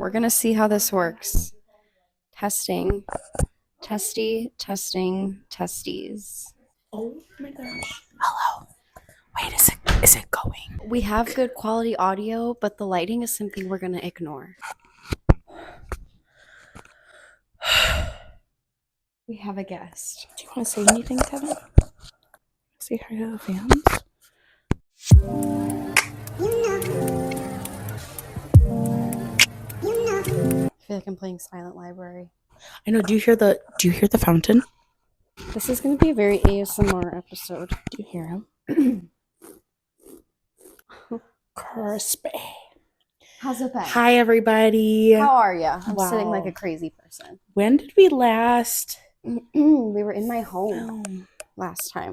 we're gonna see how this works. Testing. Testing, testes. Oh my gosh. Hello. Wait, is it going? We have good quality audio, but the lighting is something we're gonna ignore. We have a guest. Do you want to say anything, Kevin? Say hi to the fans. I feel like I'm playing Silent Library. I know. Do you hear the fountain? This is gonna be a very ASMR episode. Do you hear him? Crispy. How's it been? Hi, everybody. How are ya? I'm Wow. sitting like a crazy person. When did we last? We were in my home last time.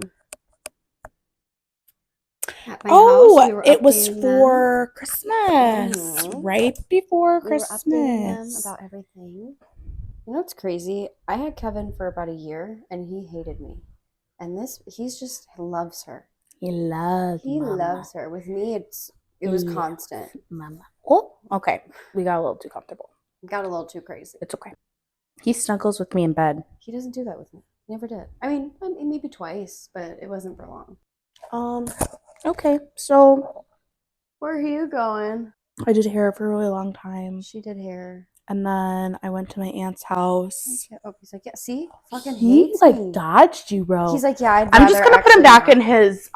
At my house, we were it was updating for Christmas. Mhm. Right before them. We were updating them Christmas. about everything. You know what's crazy? I had Kevin for about a year, and he hated me. And he loves her. He loves Her. With me, it was constant. Mama. Oh, okay. We got a little too comfortable. Got a little too crazy. It's okay. He snuggles with me in bed. He doesn't do that with me. Never did. I mean, maybe twice, but it wasn't for long. Okay. So Where are you going? I did hair for a really long time. She did hair. And then I went to my aunt's house. Oh, he's like, yeah, see? Fucking He hates like me. dodged you, bro. He's like, yeah, I'm just gonna put him back in his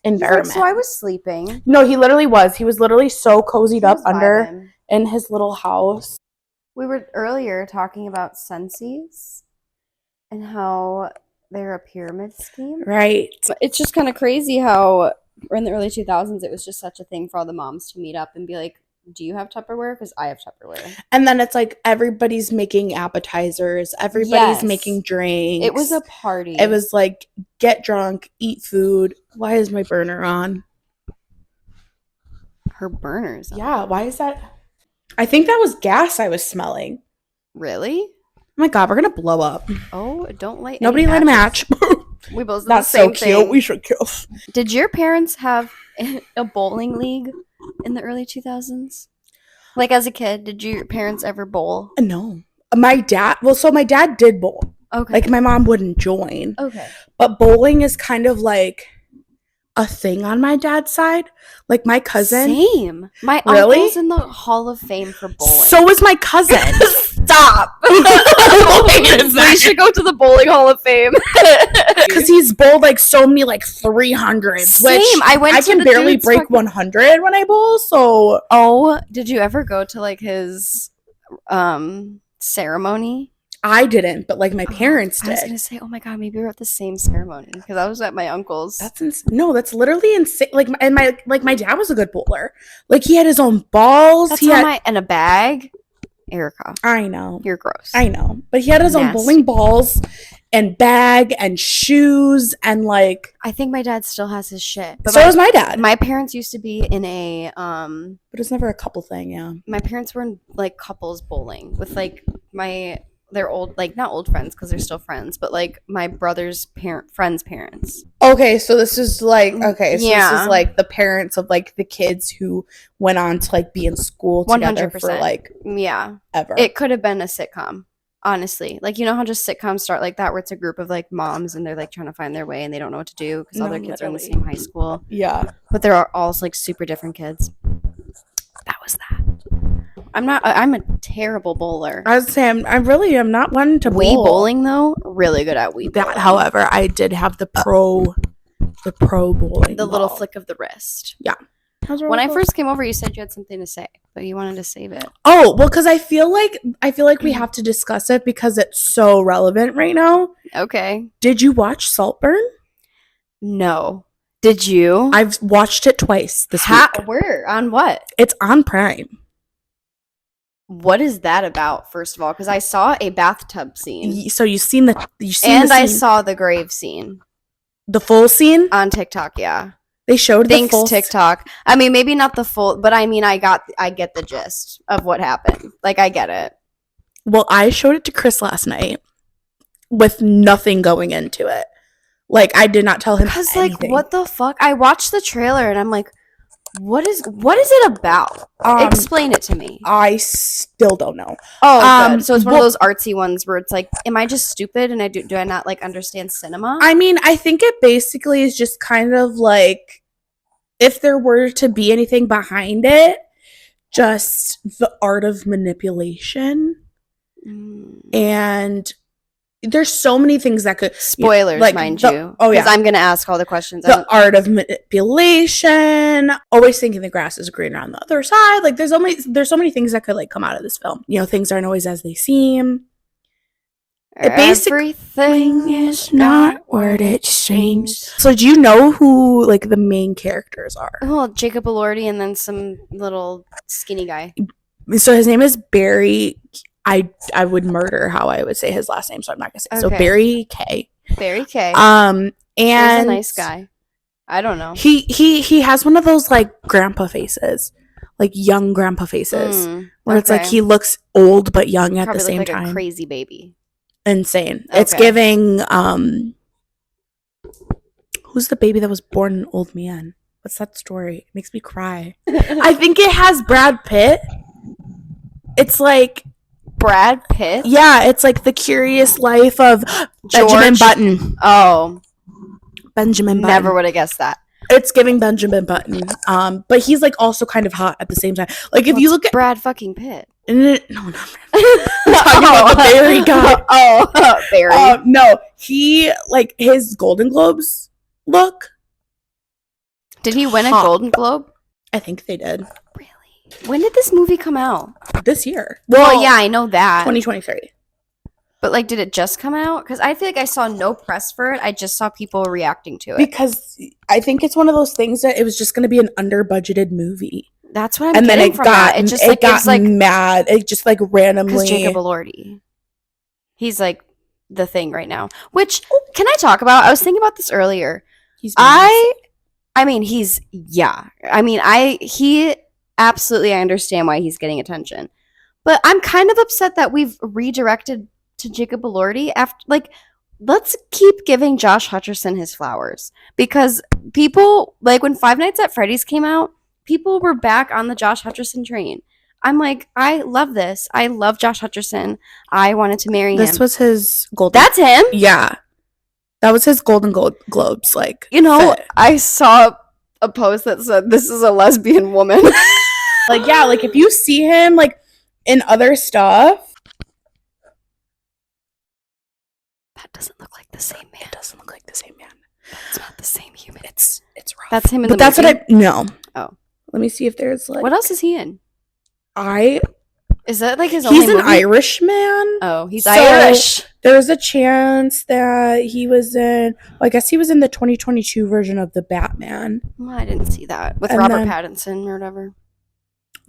environment. Like, so I was sleeping. No, he literally was. He was literally so cozied up under Vibing. in his little house. We were earlier talking about senses and how they're a pyramid scheme. Right. But it's just kind of crazy how in the early 2000s it was just such a thing for all the moms to meet up and be like, do you have Tupperware? Because I have Tupperware. And then it's like everybody's making appetizers. Everybody's making drinks. It was a party. It was like, get drunk, eat food. Why is my burner on? Her burners. Yeah, why is that? I think that was gas I was smelling. Really? Oh my god, we're gonna blow up. Oh, don't light. Nobody light a match. We both did That's the same so cute. thing. We should kiss. Did your parents have a bowling league in the early 2000s? Like as a kid, did your parents ever bowl? No. My dad did bowl. Okay. Like my mom wouldn't join. Okay. But bowling is kind of like a thing on my dad's side. Like my cousin. Same. My Really? uncle's in the Hall of Fame for bowling. So is my cousin. Stop. We should go to the Bowling Hall of Fame. Because he's bowled like so many like 300s. Same. Which I can barely break 100 when I bowl. So oh, did you ever go to like his ceremony? I didn't, but like my parents I was did. gonna say, oh my god, maybe we're at the same ceremony because I was at my uncle's. That's literally insane. Like my dad was a good bowler. Like he had his own balls. That's And a bag. Erica, I know. you're gross. I know. But he had his own bowling balls and bag and shoes and like. I think my dad still has his shit. But so does my dad. My parents used to be in a But it's never a couple thing, yeah. My parents were in like couples bowling with like they're old, like not old friends because they're still friends, but like my brother's friends' parents. Okay, so this is like this Yeah. is like the parents of like the kids who went on to like be in school together 100%. for like ever. It could have been a sitcom, honestly. Like you know how just sitcoms start like that, where it's a group of like moms and they're like trying to find their way and they don't know what to do because all their kids are in the same high school. Yeah, but they're all like super different kids. That was that. I'm a terrible bowler. I was saying I'm not one to bowl. Wii bowling though, really good at Wii bowling. That, however, I did have the pro bowling. The little ball. flick of the wrist. Yeah. When I first came over, you said you had something to say, but you wanted to save it. Oh, well, because I feel like we have to discuss it because it's so relevant right now. Okay. Did you watch Saltburn? No. Did you? I've watched it twice this week. Where? On what? It's on Prime. What is that about, first of all? Because I saw a bathtub scene. So you've seen the And the I scene. saw the grave scene. The full scene? On TikTok, yeah. They showed Thanks, the full TikTok. I mean, maybe not the full, but I mean, I get the gist of what happened. Like, I get it. Well, I showed it to Chris last night with nothing going into it. Like, I did not tell him anything. Like, what the fuck? I watched the trailer and I'm like, What is it about? Explain it to me. I still don't know. Oh, good. So it's one of those artsy ones where it's like, am I just stupid and do I not like understand cinema? I mean, I think it basically is just kind of like, if there were to be anything behind it, just the art of manipulation. And there's so many things that could spoilers, like, mind you. Oh yeah, because I'm gonna ask all the questions. The art of manipulation, always thinking the grass is greener on the other side. Like there's so many things that could like come out of this film. You know, things aren't always as they seem. Everything is not what it seems. So do you know who like the main characters are? Well, Jacob Elordi and then some little skinny guy. So his name is Barry. I would murder how I would say his last name, so I'm not gonna say. Okay. So Barry K. Barry K. And he's a nice guy. I don't know. He has one of those like grandpa faces, like young grandpa faces, where it's like he looks old but young at the same time. A crazy baby. Insane. Okay. It's giving. Who's the baby that was born an old man? What's that story? It makes me cry. I think it has Brad Pitt. It's like. Brad Pitt? Yeah, it's like The Curious Life of Benjamin Button. Oh. Benjamin Button. Never would have guessed that. It's giving Benjamin Button. But he's like also kind of hot at the same time. Like if you look at Brad fucking Pitt. No, not Brad. I'm talking about the Barry guy. Oh, Barry. No, he like his Golden Globes look. Did he win a Golden Globe? I think they did. Really? When did this movie come out? This year. Well, yeah, I know that. 2023. But, like, did it just come out? Because I feel like I saw no press for it. I just saw people reacting to it. Because I think it's one of those things that it was just going to be an under-budgeted movie. That's what I'm getting from that. It got mad. It just, like, randomly... Because Jacob Elordi. He's, like, the thing right now. Which, can I talk about? I was thinking about this earlier. I mean, absolutely, I understand why he's getting attention. But I'm kind of upset that we've redirected to Jacob Elordi after, like, let's keep giving Josh Hutcherson his flowers. Because people, like, when Five Nights at Freddy's came out, people were back on the Josh Hutcherson train. I'm like, I love this. I love Josh Hutcherson. I wanted to marry him. This was his golden... That's him? Yeah. That was his Golden Globes, like... You know, I saw a post that said, this is a lesbian woman. Like, yeah, like, if you see him, like, in other stuff... That doesn't look like the same man. It doesn't look like the same man. It's not the same human. It's rough. That's him in the movie? That's what I... No. Oh. Let me see if there's, like... What else is he in? Is that, like, his only movie? He's an Irish man. Oh, he's Irish. There's a chance that he was in... Well, I guess he was in the 2022 version of The Batman. Well, I didn't see that. With Robert Pattinson or whatever.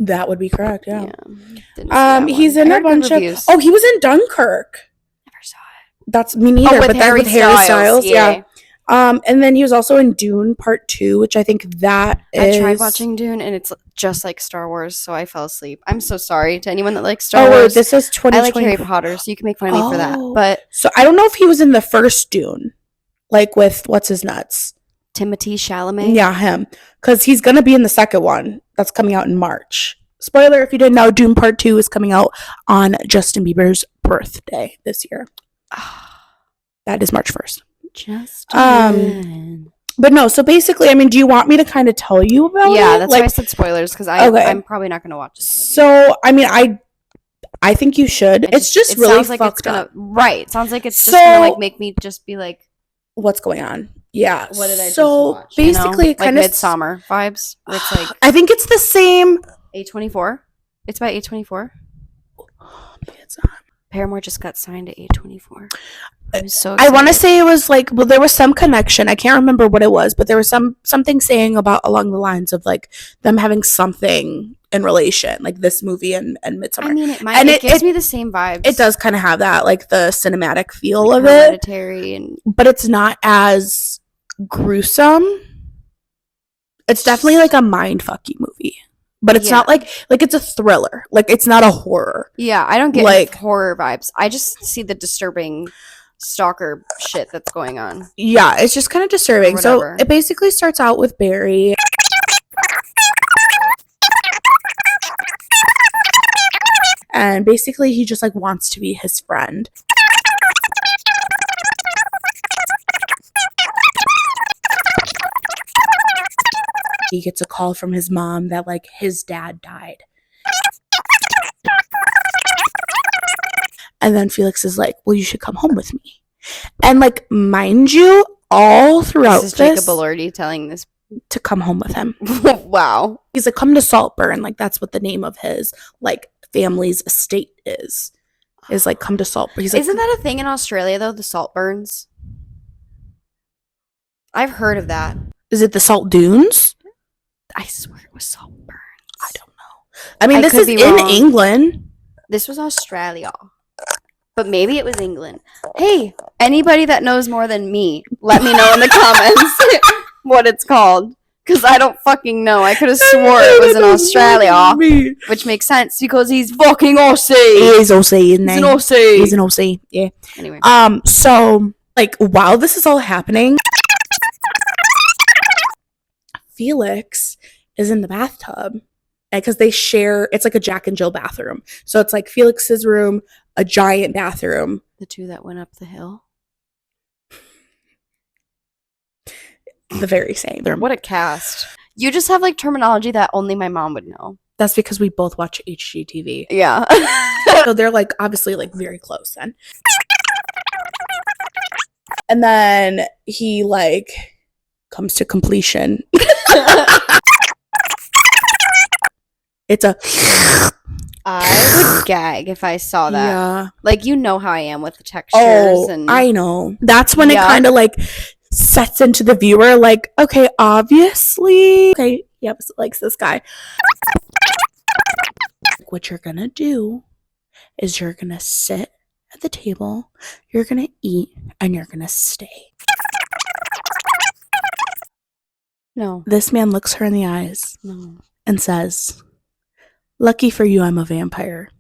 That would be correct, yeah. He's in a bunch of... Oh, he was in Dunkirk. Never saw it. That's me neither, but that's with Harry Styles. Yeah. And then he was also in Dune Part 2, which I think I tried watching Dune, and it's just like Star Wars, so I fell asleep. I'm so sorry to anyone that likes Star Wars. This is 2020. I like Harry Potter, so you can make fun of me for that. But so I don't know if he was in the first Dune, like with what's his nuts? Timothée Chalamet? Yeah, him. Because he's going to be in the second one that's coming out in March. Spoiler, if you didn't know, Dune Part 2 is coming out on Justin Bieber's birthday this year. That is March 1st. But no, so basically, I mean, do you want me to kind of tell you about it? Yeah, that's why I said spoilers, because I'm probably not going to watch this movie. So, I mean, I think you should. It's just really fucked up. Right. It sounds like it's just going to, like, make me just be like... What's going on? Yeah. What did I just watch? Basically, kind of... Like Midsommar vibes. It's like... I think it's the same... A24? It's by A24? Maybe it's not. Paramore just got signed to A24. I'm so excited. I want to say it was like, well, there was some connection. I can't remember what it was, but there was something saying about along the lines of like them having something in relation, like this movie and Midsommar. I mean, it gives me the same vibes. It does kind of have that, like the cinematic feel like of Hereditary but it's not as gruesome. It's definitely like a mind-fucky movie. But it's not like it's a thriller. Like, it's not a horror. Yeah, I don't get like horror vibes. I just see the disturbing stalker shit that's going on. Yeah, it's just kind of disturbing. So it basically starts out with Barry. and basically he just like wants to be his friend. He gets a call from his mom that like his dad died. And then Felix is like, well, you should come home with me. And like, mind you, all throughout this is Jacob Elordi telling this to come home with him. Wow. He's like, come to Saltburn. Like, that's what the name of his like family's estate is like, come to Saltburn. He's like, isn't that a thing in Australia though, the Saltburns? I've heard of that. Is it the Salt Dunes? I swear it was Saltburn. I don't know. I mean, this is in England. This was Australia. But maybe it was England. Hey, anybody that knows more than me, let me know in the comments what it's called. Because I don't fucking know. I could have swore it was in Australia. Which makes sense because he's fucking Aussie. He is Aussie, isn't he? He's an Aussie. He's an Aussie, yeah. Anyway. So, like, while this is all happening, Felix is in the bathtub. Because they share, it's like a Jack and Jill bathroom. So it's like Felix's room, a giant bathroom. The two that went up the hill? The very same. What a cast. You just have like terminology that only my mom would know. That's because we both watch HGTV. Yeah. So they're like obviously like very close then. And then he like comes to completion. It's a I would gag if I saw that. Yeah. Like, you know how I am with the textures. And I know. That's when it kind of like sets into the viewer like, okay, obviously. Okay, yep, likes this guy. What you're gonna do is you're gonna sit at the table, you're gonna eat, and you're gonna stay. No. This man looks her in the eyes and says, lucky for you, I'm a vampire.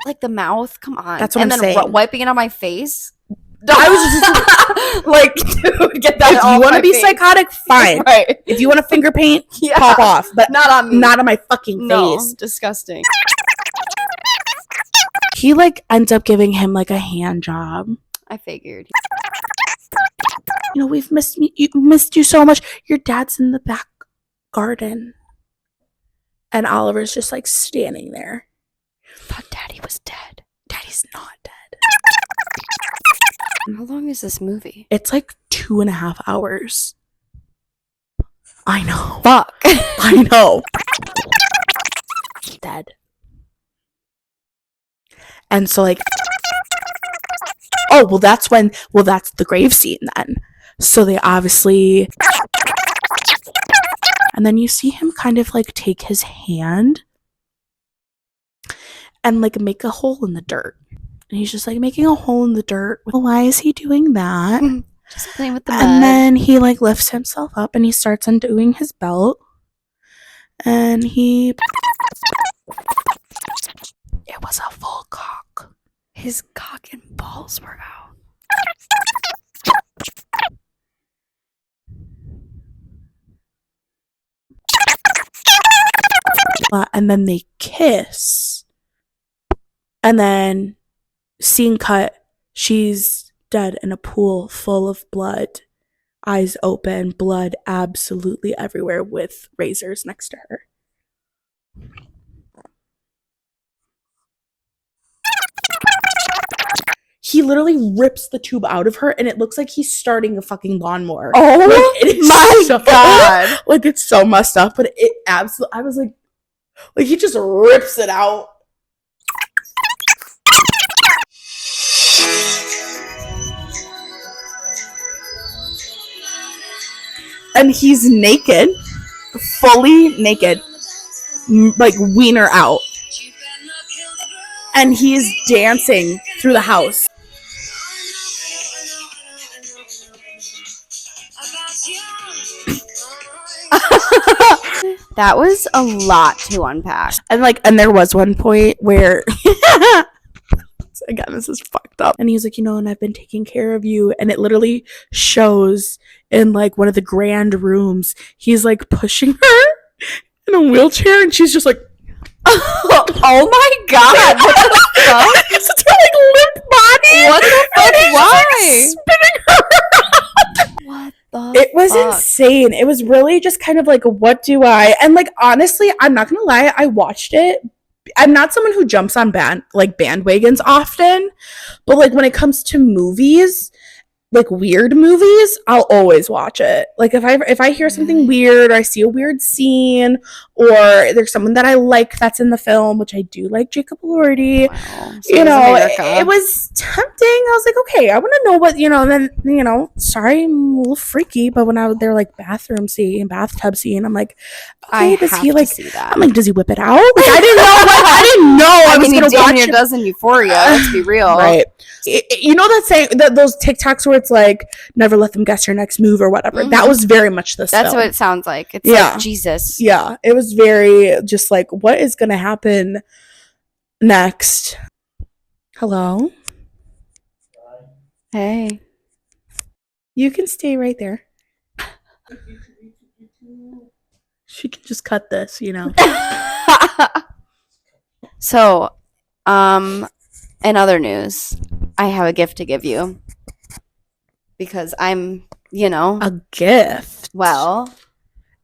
Like the mouth, come on. That's what I'm saying. And then wiping it on my face. I was just like, dude, get that if off you want my to be face. psychotic, fine. Right. If you want to finger paint, pop off. But not on me. Not on my fucking No, face. disgusting. He like ends up giving him like a hand job. I figured. You know, we've missed you so much. Your dad's in the back garden. And Oliver's just like standing there. Thought Daddy was dead. Daddy's not dead. How long is this movie? It's like 2.5 hours. I know. Fuck. I know. Dead. And so like, oh, well that's the grave scene then. So they obviously, and then you see him kind of like take his hand and like make a hole in the dirt. And he's just like making a hole in the dirt. Why is he doing that? Just playing with the mud. And then he like lifts himself up and he starts undoing his belt. And it was a full cock. His cock and balls were out. And then they kiss. And then scene cut, she's dead in a pool full of blood. Eyes open, blood absolutely everywhere with razors next to her. He literally rips the tube out of her and it looks like he's starting a fucking lawnmower. Oh like, my god. Like it's so messed up, but it absolutely, I was like he just rips it out. And he's naked, fully naked, like wiener out. And he's dancing through the house. That was a lot to unpack. And there was one point where Again, this is fucked up. And he's like, and I've been taking care of you. And it literally shows in like one of the grand rooms, he's like pushing her in a wheelchair, and she's just like, oh my god! What the fuck? It's her like limp body. What the fuck? Why? Just, like, spinning her around. What the? It was fuck? insane. It was really just kind of like, what do I? And like, honestly, I'm not gonna lie, I watched it. I'm not someone who jumps on bandwagons often, but like when it comes to movies, like weird movies, I'll always watch it. Like if I hear something weird, or I see a weird scene, or there's someone that I like that's in the film, which I do like Jacob Elordi. Wow. So it was tempting. I was like, okay, I want to know what, and then, sorry, I'm a little freaky, but when they're like bathroom scene, bathtub scene, I'm like, okay, does he like, see that. I'm like, does he whip it out? Like, I didn't know. I didn't know. I was mean, going to watch it. Does in Euphoria. Let's be real. Right. You know that saying, those TikToks where it's like, never let them guess your next move or whatever. Mm-hmm. That was very much this That's film. what it sounds like. It's like Jesus. Yeah. It was very just like, what is going to happen next? Hello? Hey. You can stay right there. She can just cut this, So, in other news, I have a gift to give you. Because I'm, A gift? Well.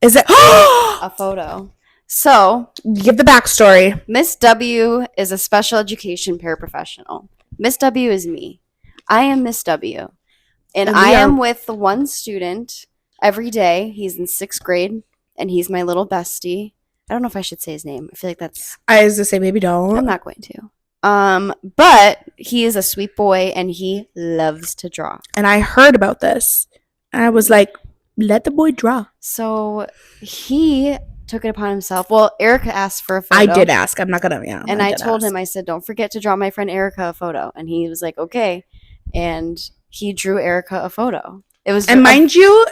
Is it? A photo. So. Give the backstory. Miss W is a special education paraprofessional. Miss W is me. I am Miss W. And I am with the one student every day. He's in 6th grade. And he's my little bestie. I don't know if I should say his name. I feel like that's... I was going to say, maybe don't. I'm not going to. But he is a sweet boy, and he loves to draw. And I heard about this. And I was like, let the boy draw. So he took it upon himself. Well, Erica asked for a photo. I did ask. I'm not going to, And I told him, I said, don't forget to draw my friend Erica a photo. And he was like, okay. And he drew Erica a photo. It was... And mind you,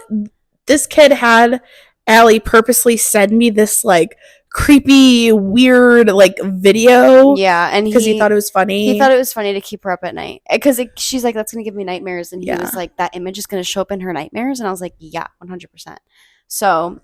this kid had... Allie purposely sent me this like creepy, weird like video. Yeah, and because he thought it was funny. He thought it was funny to keep her up at night because she's like, "That's gonna give me nightmares," and he was like, "That image is gonna show up in her nightmares," and I was like, "Yeah, 100%." So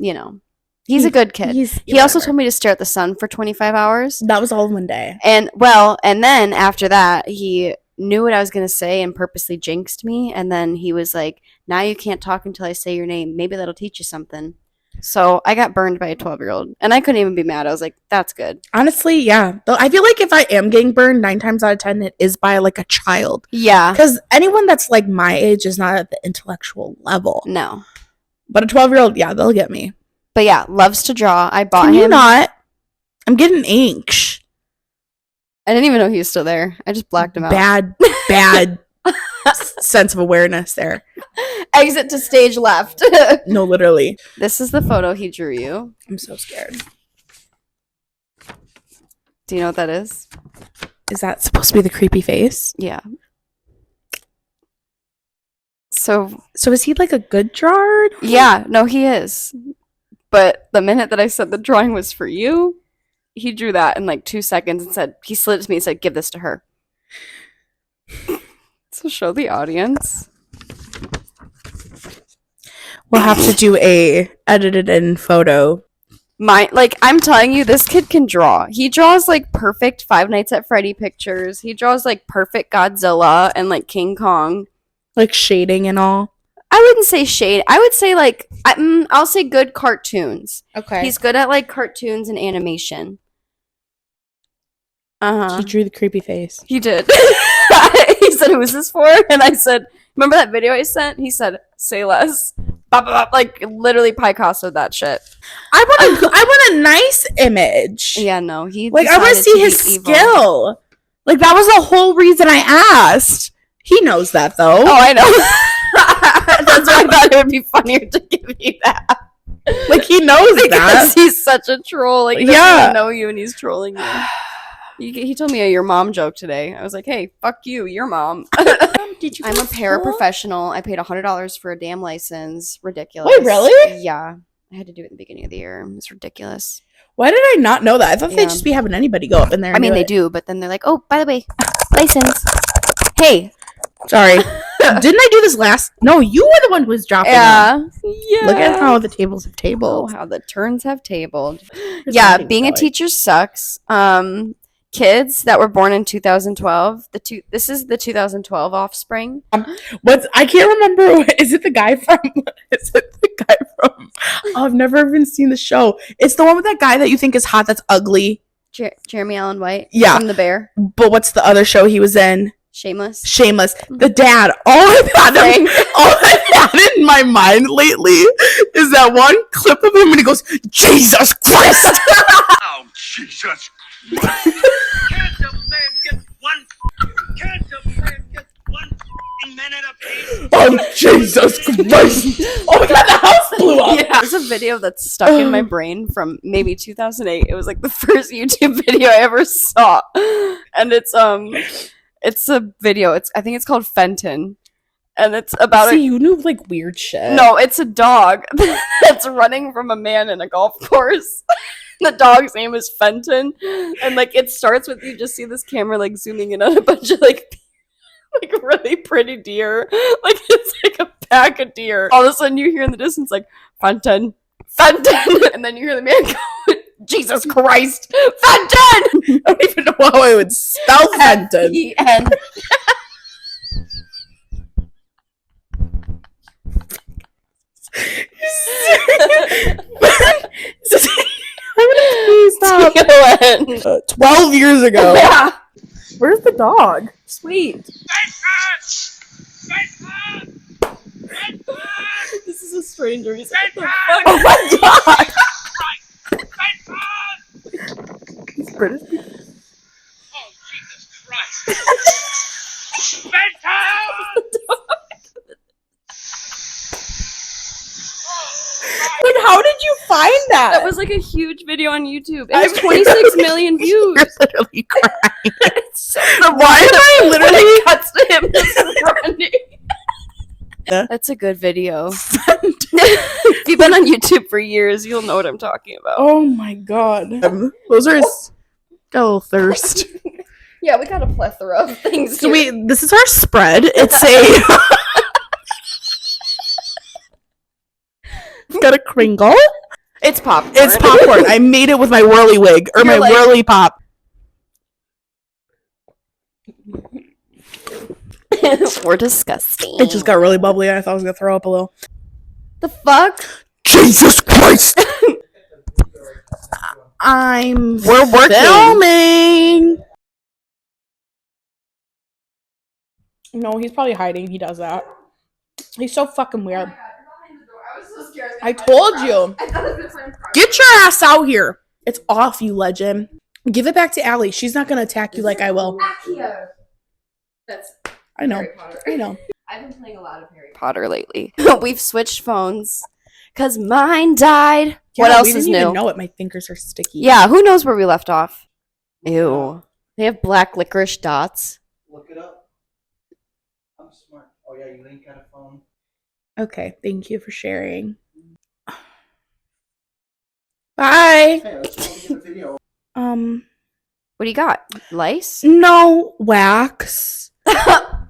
he's a good kid. He also told me to stare at the sun for 25 hours. That was all in one day. And then after that, he knew what I was gonna say and purposely jinxed me. And then he was like, "Now you can't talk until I say your name. Maybe that'll teach you something." So I got burned by a 12-year-old, and I couldn't even be mad. I was like, that's good. Honestly, yeah. Though I feel like if I am getting burned 9 times out of 10, it is by like a child. Yeah. Because anyone that's like my age is not at the intellectual level. No. But a 12-year-old, yeah, they'll get me. But yeah, loves to draw. I bought him. Can you not? I'm getting anxious. I didn't even know he was still there. I just blacked him out. Bad sense of awareness there. Exit to stage left. No, literally. This is the photo he drew you. I'm so scared. Do you know what that is? Is that supposed to be the creepy face? Yeah. So is he like a good drawer? Yeah, no, he is. But the minute that I said the drawing was for you, he drew that in like 2 seconds and he slid it to me and said, "Give this to her." So show the audience. We'll have to do a edited in photo. I'm telling you, this kid can draw. He draws like perfect Five Nights at Freddy pictures. He draws like perfect Godzilla and like King Kong. Like shading and all. I wouldn't say shade. I would say like, I'll say good cartoons. Okay. He's good at like cartoons and animation. He drew the creepy face. He did. He said, "Who is this for?" And I said, "Remember that video I sent?" He said, "Say less." Like literally Picasso'd that shit. I want a nice image. Yeah, no, he like I want to see his skill. Like that was the whole reason I asked. He knows that though. Oh, I know. That's why I thought it would be funnier to give you that. Like he knows because he's such a troll. Like he doesn't even know you and he's trolling you. He told me a your mom joke today. I was like, "Hey, fuck you, your mom." I'm a paraprofessional. I paid $100 for a damn license. Ridiculous. Wait, really? Yeah. I had to do it at the beginning of the year. It's ridiculous. Why did I not know that? I thought they'd just be having anybody go up in there. I mean, they do, but then they're like, "Oh, by the way, License. Hey. Sorry. Didn't I do this last? No, you were the one who was dropping them. Yeah. Look at how the tables have tabled. Oh, how the turns have tabled. There's Yeah, something being a going. teacher sucks. Kids that were born in 2012. This is the 2012 offspring. I can't remember. Is it the guy from? Is it the guy from? Oh, I've never even seen the show. It's the one with that guy that you think is hot. That's ugly. Jeremy Allen White. Yeah. From The Bear. But what's the other show he was in? Shameless. The dad. All I've had in my mind lately is that one clip of him when he goes, Jesus Christ! Oh, Jesus Christ! Can't a man get one? Can't a man get one minute apiece? Oh, Jesus Christ! Oh my god, the house blew up! Yeah. There's a video that's stuck in my brain from maybe 2008. It was like the first YouTube video I ever saw. And it's a video. I think it's called Fenton. And it's about you knew like weird shit. No, it's a dog that's running from a man in a golf course. The dog's name is Fenton. And like it starts with you just see this camera like zooming in on a bunch of like really pretty deer. Like it's like a pack of deer. All of a sudden you hear in the distance like Fenton. And then you hear the man go, Jesus Christ, Fenton! I don't even know how I would spell Fenton. F-E-N. Please stop. T-O-N. 12 years ago. Yeah. Where's the dog? Sweet. Satan! This is a stranger. He's Satan! like, what Oh my god! Satan! He's British. Oh, Jesus Christ! Satan! Like, how did you find that? That was like a huge video on YouTube. It has 26 million views. You're literally crying. It's so Why am I when literally... it cuts to him just running. Yeah. That's a good video. If you've been on YouTube for years, you'll know what I'm talking about. Oh my god. Those are... Got a little thirst. Yeah, we got a plethora of things So here. this is our spread. It's a... Got a Kringle. It's popcorn. It's popcorn. I made it with my whirly wig. Or You're my like- whirly pop. We're disgusting. It just got really bubbly. I thought I was going to throw up a little. The fuck? Jesus Christ! We're working. Filming! No, he's probably hiding. He does that. He's so fucking weird. I told you. Get your ass out here. It's off, you legend. Give it back to Allie. She's not going to attack you like I will. That's I know. Harry Potter. I know. I've been playing a lot of Harry Potter lately. We've switched phones because mine died. What Yeah, else we is didn't new? even know it. My fingers are sticky. Yeah, who knows where we left off? Ew. They have black licorice dots. Look it up. I'm smart. Oh yeah, you ain't got a phone. Okay. Thank you for sharing. Bye. Hey, let's go get a video. What do you got? Lice? No wax.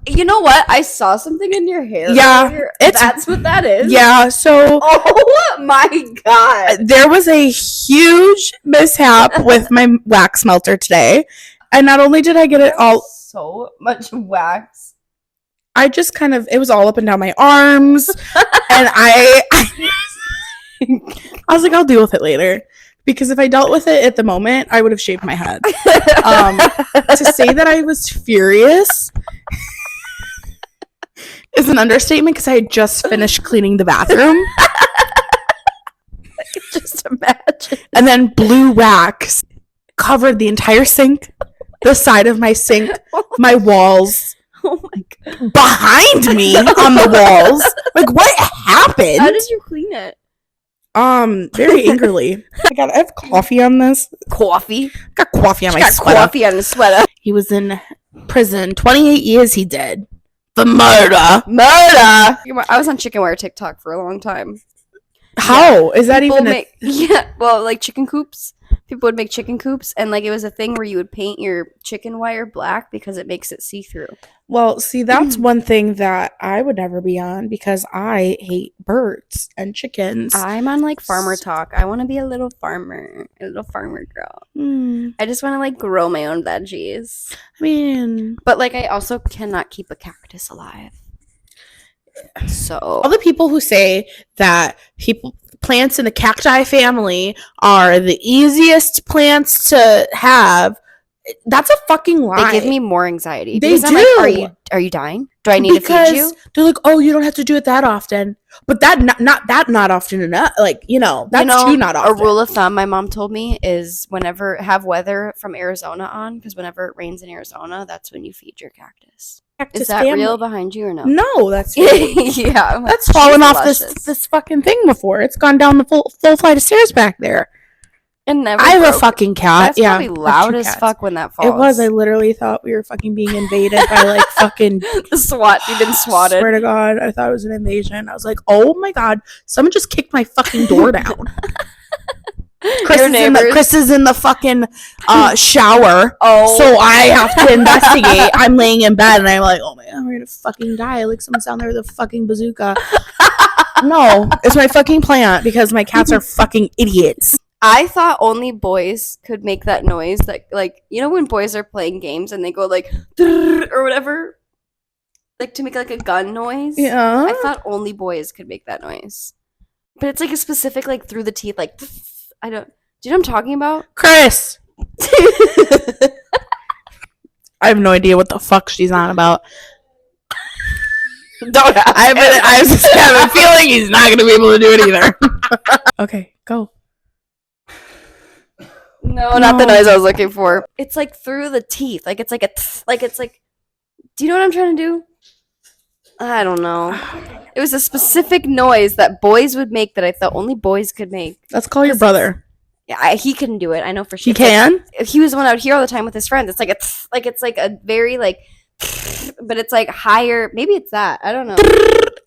You know what? I saw something in your hair. Yeah, earlier. it's- That's what that is? Yeah, so Oh my god. there was a huge mishap with my wax melter today. And not only did I get it all, So much wax. I just kind of, it was all up and down my arms. And I was like, I'll deal with it later. Because if I dealt with it at the moment, I would have shaved my head. To say that I was furious is an understatement because I had just finished cleaning the bathroom. Just imagine. And then blue wax covered the entire sink, the side of my sink, my walls, Oh my god. behind me on the walls. Like, what happened? How did you clean it? Very angrily. I have coffee on this. Coffee. Got coffee on She my got sweater. coffee on his sweater. He was in prison. 28 years he did. For murder. Murder. I was on chicken wire TikTok for a long time. How? Is that People even make, yeah, well, like chicken coops. people would make chicken coops, and like it was a thing where you would paint your chicken wire black because it makes it see through. Well, see, that's one thing that I would never be on because I hate birds and chickens. I'm on like farmer talk. I want to be a little farmer girl. I just want to like grow my own veggies. I mean, but like I also cannot keep a cactus alive. So all the people who say that plants in the cacti family are the easiest plants to have, that's a fucking lie. They give me more anxiety. They do. I'm like, are you dying? Do I need to feed you? They're like, oh, you don't have to do it that often. But not often enough. Like, that's too not often. A rule of thumb my mom told me is whenever have weather from Arizona on, because whenever it rains in Arizona, that's when you feed your cactus. Is that family. real behind you or no? No, that's yeah. Like, that's fallen off this fucking thing before. It's gone down the full flight of stairs back there. And never I have broke. a fucking cat. That's probably loud as fuck when that falls. It was. I literally thought we were fucking being invaded by like fucking the SWAT. You've been swatted. Swear to God, I thought it was an invasion. I was like, oh my God, someone just kicked my fucking door down. Chris is in the fucking shower. Oh, so I have to investigate. I'm laying in bed and I'm like, oh my God, we're gonna fucking die. Like someone's down there with a fucking bazooka. No, it's my fucking plant because my cats are fucking idiots. I thought only boys could make that noise. That, like, when boys are playing games and they go like or whatever, like to make like a gun noise. Yeah. I thought only boys could make that noise, but it's like a specific like through the teeth like. I don't. Do you know what I'm talking about? Chris. I have no idea what the fuck she's on about. Don't. I just have a feeling he's not gonna be able to do it either. Okay, go. No, not the noise I was looking for. It's like through the teeth. Like it's like do you know what I'm trying to do? I don't know. It was a specific noise that boys would make that I thought only boys could make. Let's call your brother. Yeah, he couldn't do it. I know for sure. He can? Like, he was the one out here all the time with his friends. It's it's like a very like but it's like higher. Maybe it's that. I don't know.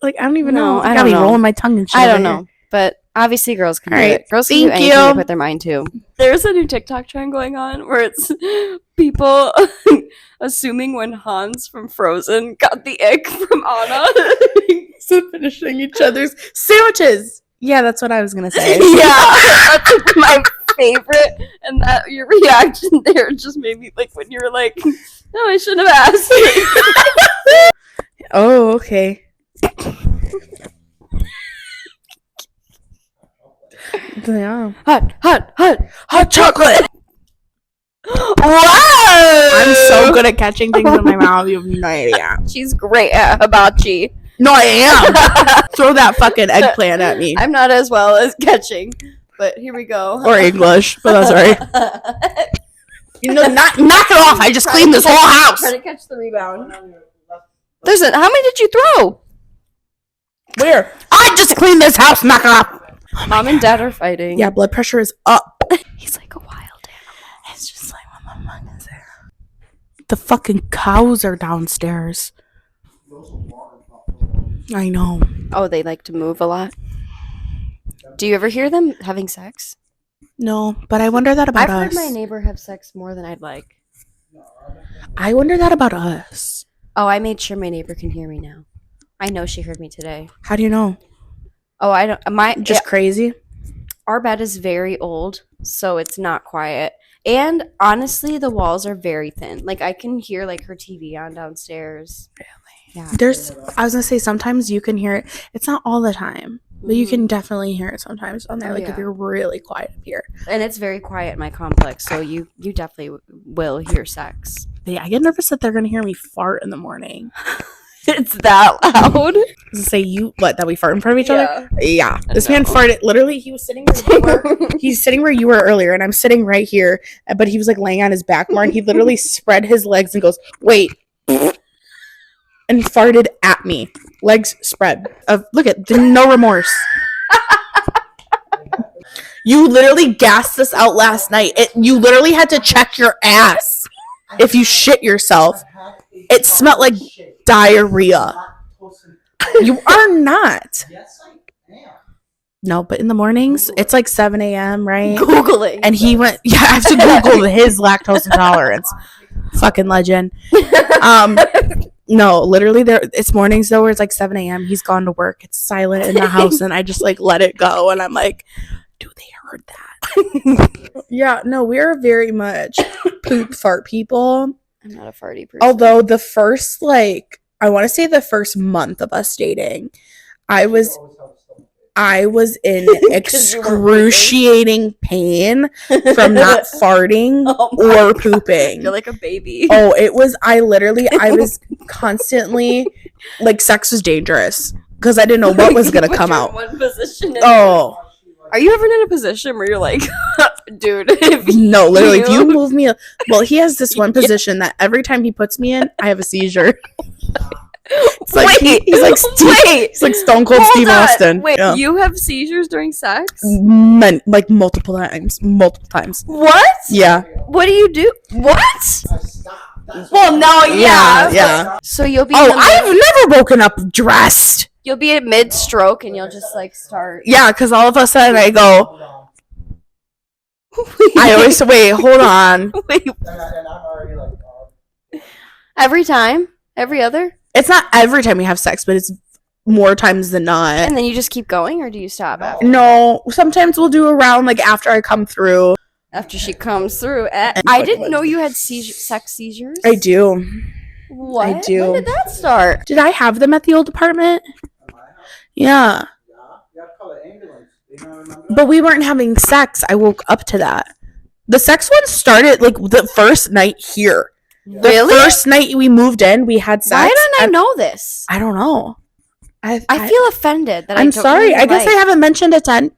Like I don't even know. I got me don't know. rolling my tongue and shit. I don't know. But obviously girls can do it. Girls can do anything to put their mind to. There's a new TikTok trend going on where it's people assuming when Hans from Frozen got the ick from Anna. So finishing each other's sandwiches. Yeah, that's what I was gonna say. Yeah, that's like my favorite. And that your reaction there just made me like when you were like, "No, I shouldn't have asked." Oh, okay. Yeah. Hot chocolate. Wow! I'm so good at catching things in my mouth. You have no idea. She's great at hibachi. No, I am. Throw that fucking eggplant at me. I'm not as well as catching, but here we go. Or English, but that's alright. Knock it off. I just cleaned this whole house. Try to catch the rebound. How many did you throw? Where? I just cleaned this house. Knock it off. Mom and Dad are fighting. Yeah, blood pressure is up. He's like a wild animal. It's just like when my mom is there. The fucking cows are downstairs. I know. Oh, they like to move a lot. Do you ever hear them having sex? No, but I wonder that about us. I've heard my neighbor have sex more than I'd like. I wonder that about us. Oh, I made sure my neighbor can hear me now. I know she heard me today. How do you know? Oh, I don't. Crazy. Our bed is very old, so it's not quiet. And honestly, the walls are very thin. Like I can hear like her TV on downstairs. Really? Yeah. I was gonna say sometimes you can hear it. It's not all the time, but you can definitely hear it sometimes on there. Like if you're really quiet up here. And it's very quiet in my complex, so you definitely will hear sex. Yeah, I get nervous that they're gonna hear me fart in the morning. It's that loud. Say that we fart in front of each other? Yeah. This man farted. Literally, he was sitting where you were. He's sitting where you were earlier, and I'm sitting right here. But he was like laying on his back more, and he literally spread his legs and goes, "Wait," and farted at me. Legs spread. Look at no remorse. You literally gassed this out last night. You literally had to check your ass if you shit yourself. It smelled like diarrhea. You are not. Yes, I am. No, but in the mornings, it's like 7 a.m., right? Googling. And he went, yeah, I have to Google his lactose intolerance. Fucking legend. No, literally, it's mornings though where it's like 7 a.m. He's gone to work. It's silent in the house, and I just like let it go. And I'm like, do they heard that? Yeah, no, we're very much poop fart people. I'm not a farty person. Although the first, like, I want to say the first month of us dating, I was in excruciating pain from not farting or pooping. You're like a baby. Oh, I was constantly, like, sex was dangerous because I didn't know what was going to come out. One position Oh. Are you ever in a position where you're like, dude, no, literally, if you move me, well, he has this one position that every time he puts me in, I have a seizure. It's like he's like Stone Cold Steve Austin. Wait, yeah. You have seizures during sex? Like multiple times. What? Yeah. What do you do? What? Well, no, yeah. So you'll be. I've never woken up dressed. You'll be at mid-stroke and you'll just like start. Yeah, because all of a sudden I go. I always wait. Hold on. Wait. And I'm already like, oh. Every time? Every other? It's not every time we have sex, but it's more times than not. And then you just keep going, or do you stop after? No, sometimes we'll do a round like after I come through. After she comes through. I didn't know you had sex seizures. I do. What? I do. When did that start? Did I have them at the old apartment? Yeah. You have to call the ambulance. You don't remember? But we weren't having sex. I woke up to that. The sex one started like the first night here. Really? The first night we moved in, we had sex. Why didn't I know this? I don't know. I feel offended that I'm sorry. I guess I haven't mentioned it to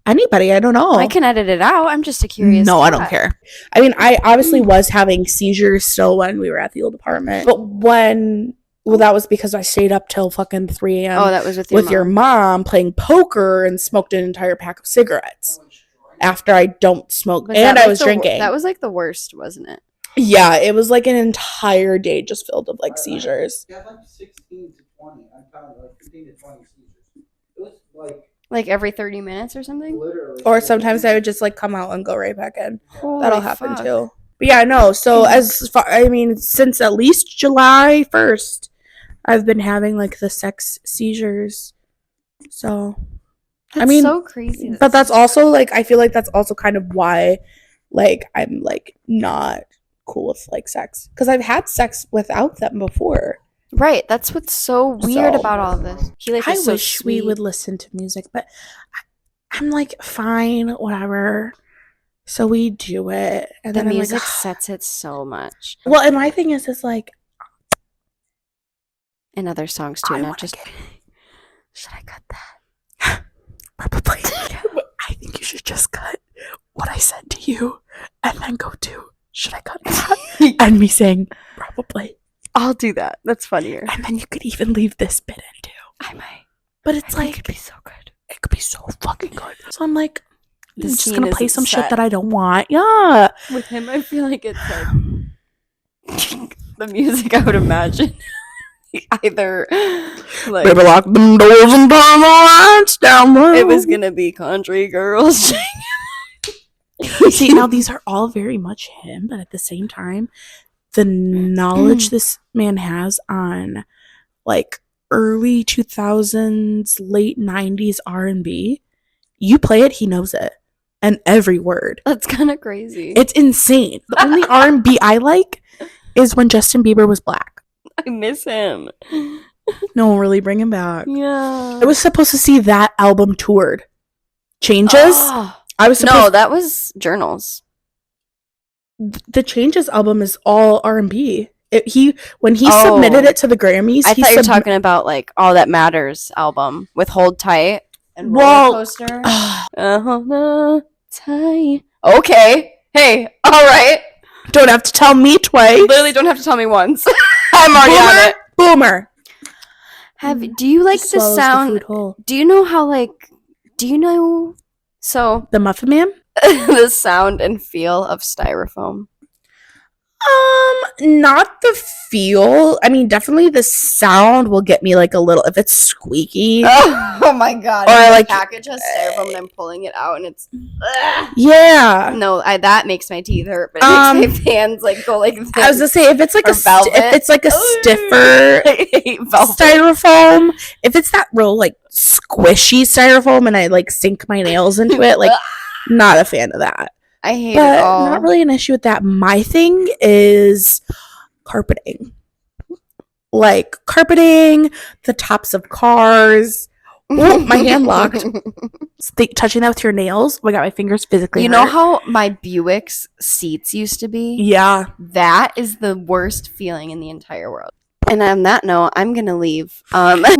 anybody. I don't know. I can edit it out. I'm just a curious. No, I don't care. I mean, I obviously was having seizures still when we were at the old apartment. But that was because I stayed up till fucking 3 a.m. Oh, that was with your mom playing poker and smoked an entire pack of cigarettes after I don't smoke. And I was drinking. That was like the worst, wasn't it? Yeah, it was like an entire day just filled with like seizures. Yeah, like 16 to 20. I'm counting like 15 to 20 seizures. It was like every 30 minutes or something. Literally. Or sometimes I would just like come out and go right back in. Holy That'll happen fuck. too. But yeah, no. So since at least July 1st, I've been having like the sex seizures. So, That's so crazy. But that's also like, I feel like that's also kind of why, like, I'm like not cool with like sex, because I've had sex without them before. Right. That's what's so weird about all of this. I wish we would listen to music, but I'm like, fine, whatever. So we do it, and the then music I'm like, sets it so much. Well, and my thing is like, in other songs too, not just. Should I cut that? Probably. I think you should just cut what I said to you, and then go to. Should I cut that? And me saying, probably. I'll do that. That's funnier. And then you could even leave this bit in too. I might. But it's like, it could be so good. It could be so fucking good. So I'm like, I'm This just gonna play some shit set. that I don't want. Yeah. With him, I feel like it's like the music I would imagine. Either like Baby, lock them doors and turn the lights down low. it was gonna be country girls. See, now these are all very much him, but at the same time, the knowledge this man has on like early 2000s, late 90s R&B, you play it, he knows it. And every word. That's kind of crazy. It's insane. The only R&B I like is when Justin Bieber was black. I miss him. No one really bring him back. Yeah. I was supposed to see that album toured. Changes? Oh. I was supposed No, that was Journals. The Changes album is all R&B. When he submitted it to the Grammys, I thought you were talking about like All That Matters album with Hold Tight and Roller Coaster. Hold tight. Okay. Hey. All right. Don't have to tell me twice. Literally, don't have to tell me once. I'm already on it. Boomer. Do you like the sound? Do you know how so the Muffin Man? the sound and feel of styrofoam? Not the feel. I mean, definitely the sound will get me like a little if it's squeaky. Oh my god! Or If the like package has styrofoam and I'm pulling it out and it's. Yeah. No, that makes my teeth hurt, but it makes my hands like go like this. I was gonna say if it's like Or velvet. if it's like a stiffer I hate velvet. styrofoam, if it's that real like squishy styrofoam and I like sink my nails into it, like not a fan of that. I hate But it all. not really an issue with that. My thing is carpeting. Like carpeting, the tops of cars. Oh, my hand locked. Touching that with your nails. Oh my god, my fingers physically You hurt. know how my Buick's seats used to be? Yeah. That is the worst feeling in the entire world. And on that note, I'm gonna leave.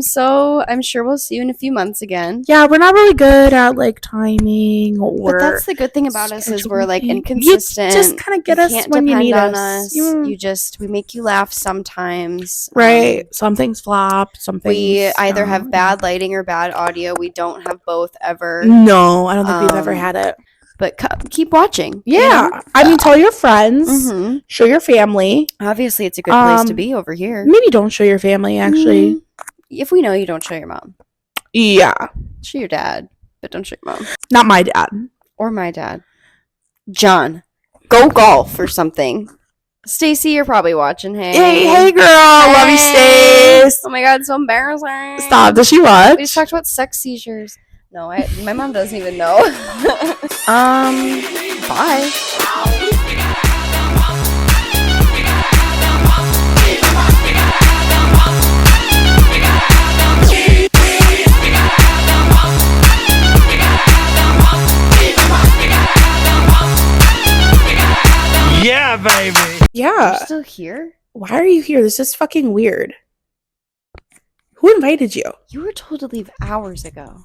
So I'm sure we'll see you in a few months again. Yeah, we're not really good at like timing or. But that's the good thing about us is we're like scheduling. inconsistent. You just kind of get You us can't when you depend need on us. us. We make you laugh sometimes. Right. Some things flop. Some things. We either have bad lighting or bad audio. We don't have both ever. No, I don't think we've ever Um, had it. But keep watching. Yeah. I mean, tell your friends. Mm-hmm. Show your family. Obviously, it's a good place to be over here. Maybe don't show your family, actually. If we know you, don't show your mom. Yeah. Show your dad, but don't show your mom. Not my dad. Or my dad. John, go golf or something. Stacy, you're probably watching. Hey, girl. Love you, Stace. Oh my god, it's so embarrassing. Stop. Does she watch? We just talked about sex seizures. No, my mom doesn't even know. Bye. Yeah, baby. You're Yeah. still here? Why are you here? This is fucking weird. Who invited you? You were told to leave hours ago.